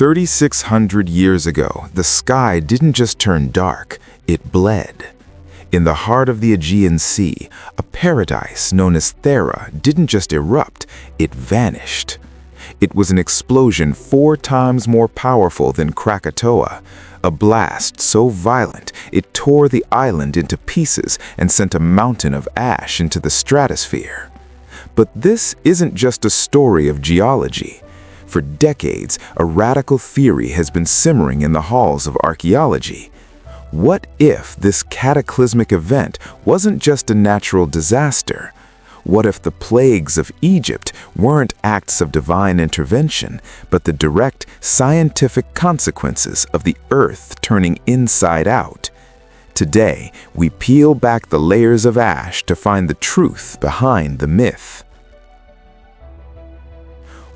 3,600 years ago, the sky didn't just turn dark, it bled. In the heart of the Aegean Sea, a paradise known as Thera didn't just erupt, it vanished. It was an explosion 4 times more powerful than Krakatoa, a blast so violent it tore the island into pieces and sent a mountain of ash into the stratosphere. But this isn't just a story of geology. For decades, a radical theory has been simmering in the halls of archaeology. What if this cataclysmic event wasn't just a natural disaster? What if the plagues of Egypt weren't acts of divine intervention, but the direct scientific consequences of the earth turning inside out? Today, we peel back the layers of ash to find the truth behind the myth.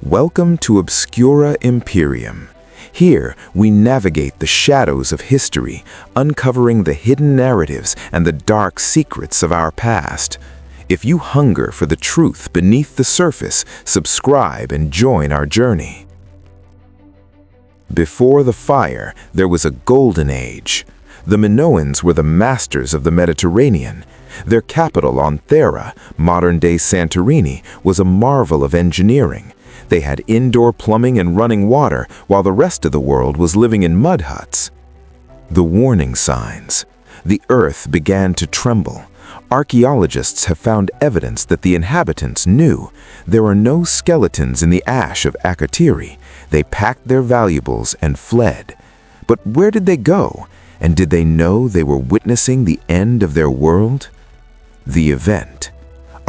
Welcome to Obscura Imperium. Here, we navigate the shadows of history, uncovering the hidden narratives and the dark secrets of our past. If you hunger for the truth beneath the surface, subscribe and join our journey. Before the fire, there was a golden age. The Minoans were the masters of the Mediterranean. Their capital on Thera, modern-day Santorini, was a marvel of engineering. They had indoor plumbing and running water, while the rest of the world was living in mud huts. The warning signs. The earth began to tremble. Archaeologists have found evidence that the inhabitants knew there are no skeletons in the ash of Akhotiri. They packed their valuables and fled. But where did they go? And did they know they were witnessing the end of their world? The event.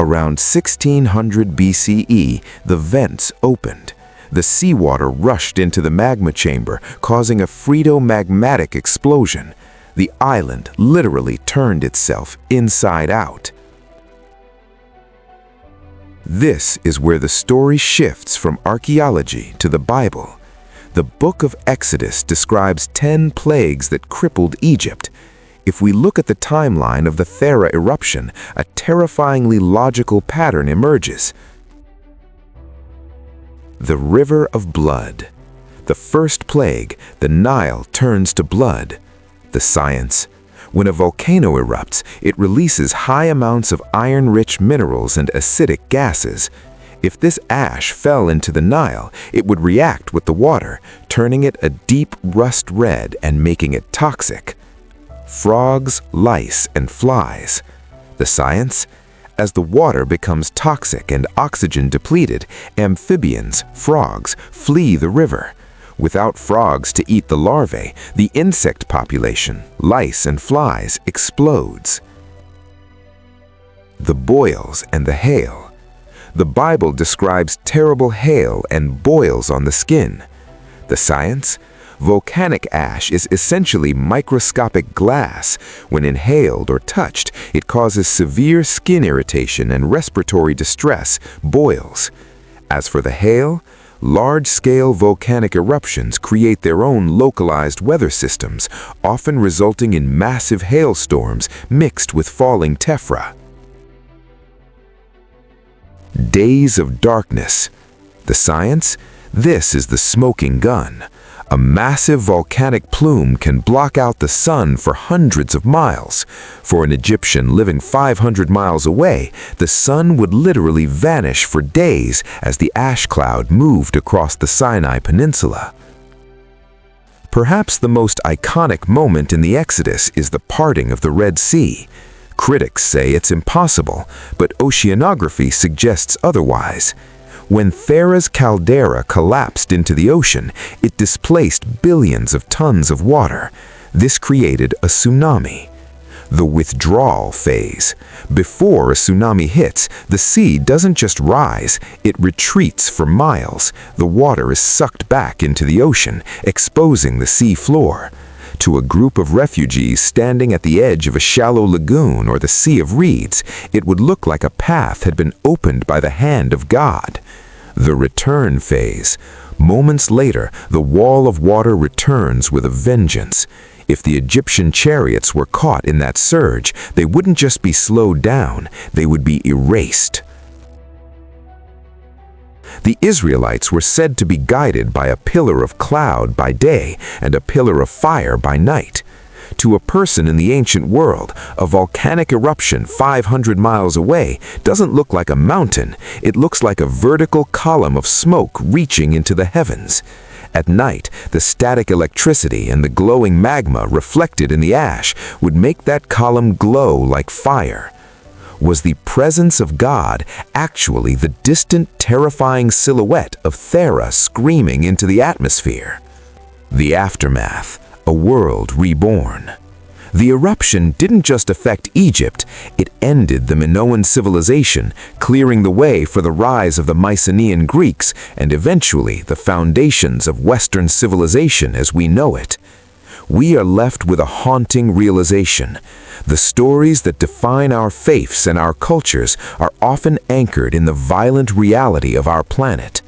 Around 1600 BCE, the vents opened. The seawater rushed into the magma chamber, causing a frito-magmatic explosion. The island literally turned itself inside out. This is where the story shifts from archaeology to the Bible. The book of Exodus describes 10 plagues that crippled Egypt. If we look at the timeline of the Thera eruption, a terrifyingly logical pattern emerges. The river of blood. The first plague, the Nile turns to blood. The science. When a volcano erupts, it releases high amounts of iron-rich minerals and acidic gases. If this ash fell into the Nile, it would react with the water, turning it a deep rust red and making it toxic. Frogs, lice, and flies. The science? As the water becomes toxic and oxygen depleted, amphibians, frogs, flee the river. Without frogs to eat the larvae, the insect population, lice and flies, explodes. The boils and the hail. The Bible describes terrible hail and boils on the skin. The science? Volcanic ash is essentially microscopic glass. When inhaled or touched, it causes severe skin irritation and respiratory distress, boils. As for the hail, large-scale volcanic eruptions create their own localized weather systems, often resulting in massive hailstorms mixed with falling tephra. Days of darkness. The science? This is the smoking gun. A massive volcanic plume can block out the sun for hundreds of miles. For an Egyptian living 500 miles away, the sun would literally vanish for days as the ash cloud moved across the Sinai Peninsula. Perhaps the most iconic moment in the Exodus is the parting of the Red Sea. Critics say it's impossible, but oceanography suggests otherwise. When Thera's caldera collapsed into the ocean, it displaced billions of tons of water. This created a tsunami. The withdrawal phase. Before a tsunami hits, the sea doesn't just rise, it retreats for miles. The water is sucked back into the ocean, exposing the sea floor. To a group of refugees standing at the edge of a shallow lagoon or the Sea of Reeds, it would look like a path had been opened by the hand of God. The return phase. Moments later, the wall of water returns with a vengeance. If the Egyptian chariots were caught in that surge, they wouldn't just be slowed down, they would be erased. The Israelites were said to be guided by a pillar of cloud by day and a pillar of fire by night. To a person in the ancient world, a volcanic eruption 500 miles away doesn't look like a mountain, it looks like a vertical column of smoke reaching into the heavens. At night, the static electricity and the glowing magma reflected in the ash would make that column glow like fire. Was the presence of God actually the distant, terrifying silhouette of Thera screaming into the atmosphere? The aftermath, a world reborn. The eruption didn't just affect Egypt, it ended the Minoan civilization, clearing the way for the rise of the Mycenaean Greeks and eventually the foundations of Western civilization as we know it. We are left with a haunting realization. The stories that define our faiths and our cultures are often anchored in the violent reality of our planet.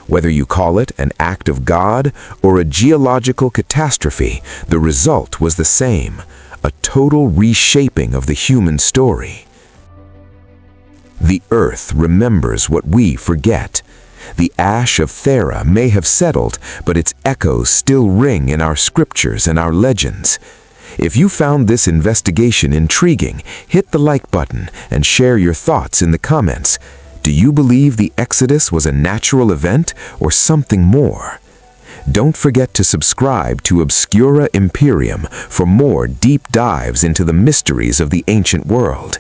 Whether you call it an act of God or a geological catastrophe, the result was the same, a total reshaping of the human story. The earth remembers what we forget. The ash of Thera may have settled, but its echoes still ring in our scriptures and our legends. If you found this investigation intriguing, hit the like button and share your thoughts in the comments. Do you believe the Exodus was a natural event or something more? Don't forget to subscribe to Obscura Imperium for more deep dives into the mysteries of the ancient world.